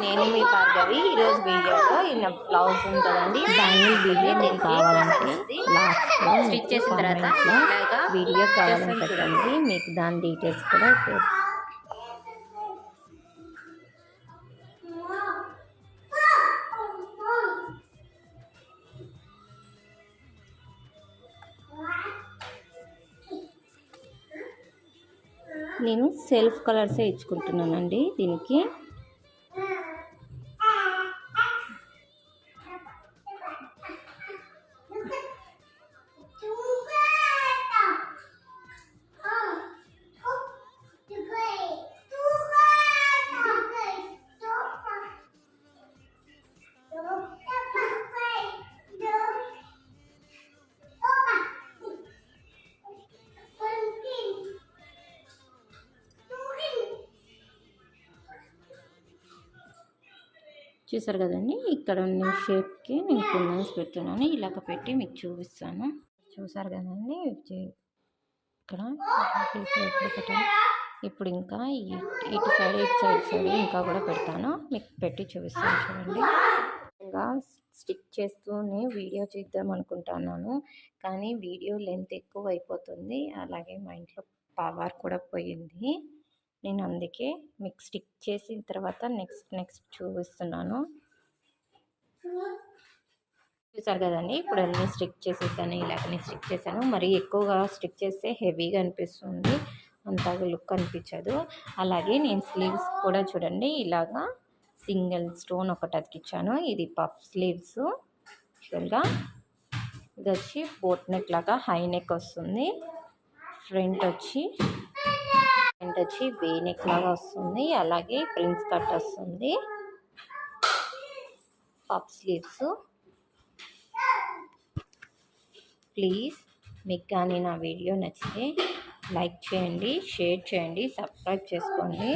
నేను మీ భార్గవి. ఈరోజు వీడియోలో ఇలా బ్లౌజ్ ఉంటుందండి, బ్యాంగిల్ వీడియో మీకు కావాలంటే స్టిచ్ చేసిన తర్వాత వీడియో కావాలని పెట్టండి, మీకు దాని డీటెయిల్స్ కూడా నేను సెల్ఫ్ కలర్సే ఇచ్చుకుంటున్నానండి దీనికి. చూసారు కదండి, ఇక్కడ ఉన్న షేప్కి నేను కుందన్స్ పెడుతున్నాను. ఇలాగ పెట్టి మీకు చూపిస్తాను. చూసారు కదండి, ఇక్కడ పెట్టాను. ఇప్పుడు ఇంకా ఇటు సైడ్ ఇంకా కూడా పెడతాను, మీకు పెట్టి చూపిస్తాను. చూడండి, ఇంకా స్టిక్ చేస్తూనే వీడియో చేద్దాం అనుకుంటున్నాను, కానీ వీడియో లెంత్ ఎక్కువ అయిపోతుంది. అలాగే మా ఇంట్లో పవర్ కూడా పోయింది. నేను అందుకే మీకు స్టిక్ చేసిన తర్వాత నెక్స్ట్ చూపిస్తున్నాను. చూసారు కదండి, ఇప్పుడు అన్నీ స్టిక్ చేసేసాను. ఇలాగనే స్టిక్ చేశాను. మరి ఎక్కువగా స్టిక్ చేస్తే హెవీగా అనిపిస్తుంది, అంతగా లుక్ అనిపించదు. అలాగే నేను స్లీవ్స్ కూడా చూడండి, ఇలాగా సింగిల్ స్టోన్ ఒకటి అతికిచ్చాను. ఇది పఫ్ స్లీవ్స్. యాక్చువల్గా ఇది వచ్చి బోట్ నెక్ లాగా హై నెక్ వస్తుంది. ఫ్రంట్ వచ్చి వే నెక్ లాగా వస్తుంది. అలాగే ప్రిన్స్ కట్ వస్తుంది. Puff sleeves. ప్లీజ్ మీకు కానీ నా వీడియో నచ్చితే లైక్ చేయండి, షేర్ చేయండి, సబ్స్క్రైబ్ చేసుకోండి.